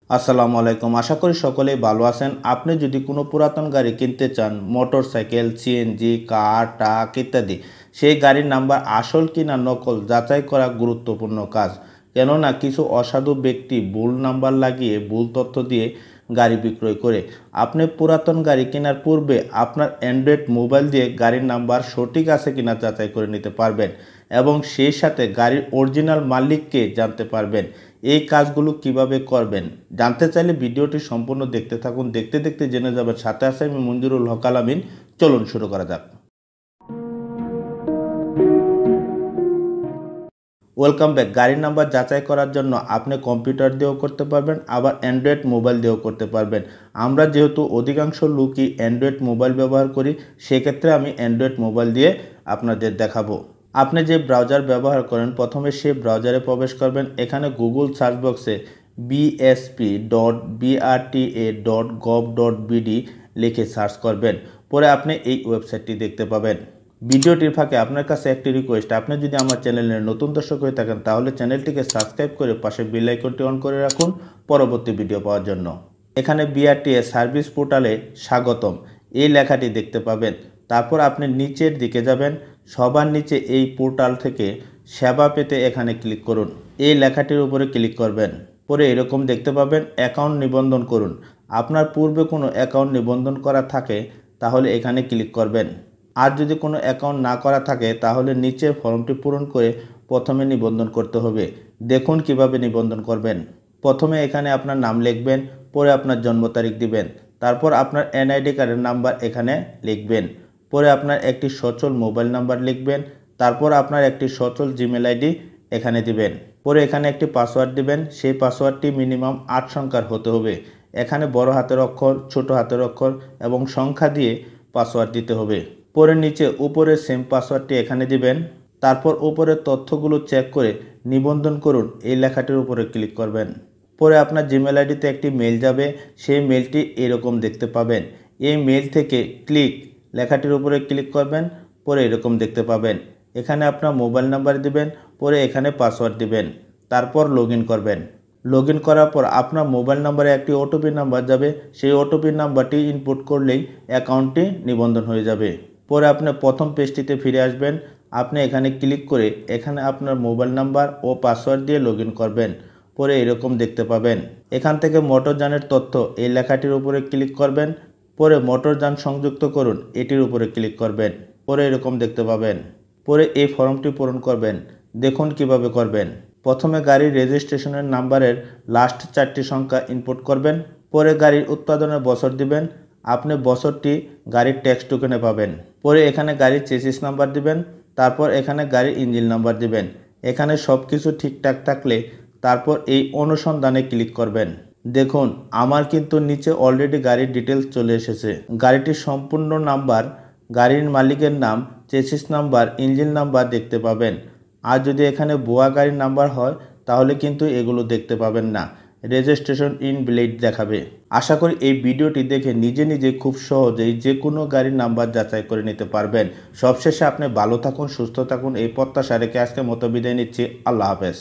আসসালামু আলাইকুম। আশা করি সকলেই ভালো আছেন। আপনি যদি কোনো পুরাতন গাড়ি কিনতে চান, মোটরসাইকেল, সিএনজি, কার, ট্রাক ইত্যাদি, সেই গাড়ির নাম্বার আসল কি না নকল যাচাই করা গুরুত্বপূর্ণ কাজ। কেননা কিছু অসাধু ব্যক্তি ভুল নাম্বার লাগিয়ে ভুল তথ্য দিয়ে গাড়ি বিক্রয় করে। আপনি পুরাতন গাড়ি কেনার পূর্বে আপনার অ্যান্ড্রয়েড মোবাইল দিয়ে গাড়ির নাম্বার সঠিক আছে কিনা যাচাই করে নিতে পারবেন এবং সেই সাথে গাড়ির অরিজিনাল মালিককে জানতে পারবেন। এই কাজগুলো কিভাবে করবেন জানতে চাইলে ভিডিওটি সম্পূর্ণ দেখতে থাকুন। দেখতে দেখতে জেনে যাবেন। সাথে আছে আমি মঞ্জুরুল হক আলামিন। চলুন শুরু করা যাক। Welcome back. গাড়ির নাম্বার যাচাই করার জন্য আপনি কম্পিউটার দিয়েও করতে পারবেন, আবার অ্যান্ড্রয়েড মোবাইল দিয়েও করতে পারবেন। আমরা যেহেতু অধিকাংশ লোকই অ্যান্ড্রয়েড মোবাইল ব্যবহার করি, সেক্ষেত্রে আমি অ্যান্ড্রয়েড মোবাইল দিয়ে আপনাদের দেখাবো। আপনি যে ব্রাউজার ব্যবহার করেন প্রথমে সেই ব্রাউজারে প্রবেশ করবেন। এখানে গুগল সার্চ বক্সে bsp.brta.gov.bd লিখে সার্চ করবেন। পরে আপনি এই ওয়েবসাইটটি দেখতে পাবেন। ভিডিওটির ফাঁকে আপনার কাছে একটি রিকোয়েস্ট, আপনি যদি আমার চ্যানেলের নতুন দর্শক হয়ে থাকেন তাহলে চ্যানেলটিকে সাবস্ক্রাইব করে পাশে বেল আইকনটি অন করে রাখুন পরবর্তী ভিডিও পাওয়ার জন্য। এখানে বিআরটিএ সার্ভিস পোর্টালে স্বাগতম এই লেখাটি দেখতে পাবেন। তারপর আপনি নিচের দিকে যাবেন। সবার নিচে এই পোর্টাল থেকে সেবা পেতে এখানে ক্লিক করুন। এই লেখাটির উপরে ক্লিক করবেন। পরে এরকম দেখতে পাবেন অ্যাকাউন্ট নিবন্ধন করুন। আপনার পূর্বে কোনো অ্যাকাউন্ট নিবন্ধন করা থাকে তাহলে এখানে ক্লিক করবেন। আর যদি কোনো অ্যাকাউন্ট না করা থাকে তাহলে নিচের ফর্মটি পূরণ করে প্রথমে নিবন্ধন করতে হবে। দেখুন কিভাবে নিবন্ধন করবেন। প্রথমে এখানে আপনার নাম লিখবেন, পরে আপনার জন্ম তারিখ দিবেন, তারপর আপনার এনআইডি কার্ডের নাম্বার এখানে লিখবেন, পরে আপনার একটি সচল মোবাইল নাম্বার লিখবেন, তারপর আপনার একটি সচল জিমেল আইডি এখানে দিবেন, পরে এখানে একটি পাসওয়ার্ড দিবেন। সেই পাসওয়ার্ডটি মিনিমাম 8 সংখ্যার হতে হবে। এখানে বড় হাতের অক্ষর, ছোট হাতের অক্ষর এবং সংখ্যা দিয়ে পাসওয়ার্ড দিতে হবে। পরে নিচে উপরে সেম পাসওয়ার্ডটি এখানে দিবেন। তারপর উপরের তথ্যগুলো চেক করে নিবন্ধন করুন এই লেখাটির উপরে ক্লিক করবেন। পরে আপনার জিমেল আইডিতে একটি মেল যাবে। সেই মেলটি এরকম দেখতে পাবেন। এই মেল থেকে ক্লিক লেখাটির উপরে ক্লিক করবেন। পরে এরকম দেখতে পাবেন। এখানে আপনার মোবাইল নাম্বার দিবেন, পরে এখানে পাসওয়ার্ড দিবেন, তারপর লগ ইন করবেন। লগ ইন করার পর আপনার মোবাইল নাম্বারে একটি ওটিপি নাম্বার যাবে। সেই ওটিপি নাম্বারটি ইনপুট করলেই অ্যাকাউন্টটি নিবন্ধন হয়ে যাবে। পরে আপনি প্রথম পেজটিতে ফিরে আসবেন। আপনি এখানে ক্লিক করে এখানে আপনার মোবাইল নাম্বার ও পাসওয়ার্ড দিয়ে লগ ইন করবেন। পরে এরকম দেখতে পাবেন। এখান থেকে মোটরযানের তথ্য এই লেখাটির উপরে ক্লিক করবেন। পরে মোটরযান সংযুক্ত করুন এটির উপরে ক্লিক করবেন। পরে এরকম দেখতে পাবেন। পরে এই ফর্মটি পূরণ করবেন। দেখুন কিভাবে করবেন। প্রথমে গাড়ির রেজিস্ট্রেশনের নাম্বারের লাস্ট 4টি সংখ্যা ইনপুট করবেন। পরে গাড়ির উৎপাদনের বছর দিবেন। আপনি বছরটি গাড়ির ট্যাক্স টোকেনে পাবেন। পরে এখানে গাড়ির চেসিস নাম্বার দিবেন। তারপর এখানে গাড়ির ইঞ্জিন নাম্বার দিবেন। এখানে সব কিছু ঠিকঠাক থাকলে তারপর এই অনুসন্ধানে ক্লিক করবেন। দেখুন আমার কিন্তু নিচে অলরেডি গাড়ির ডিটেলস চলে এসেছে। গাড়িটির সম্পূর্ণ নাম্বার, গাড়ির মালিকের নাম, চেসিস নাম্বার, ইঞ্জিন নাম্বার দেখতে পাবেন। আর যদি এখানে ভুয়া গাড়ির নাম্বার হয় তাহলে কিন্তু এগুলো দেখতে পাবেন না, রেজিস্ট্রেশন ইনভ্যালিড দেখাবে। আশা করি এই ভিডিওটি দেখে নিজে নিজে খুব সহজেই যে কোনো গাড়ির নাম্বার যাচাই করে নিতে পারবেন। সবশেষে আপনি ভালো থাকুন, সুস্থ থাকুন এই প্রত্যাশা রেখে আজকের মতো বিদায় নিচ্ছি। আল্লাহ হাফেজ।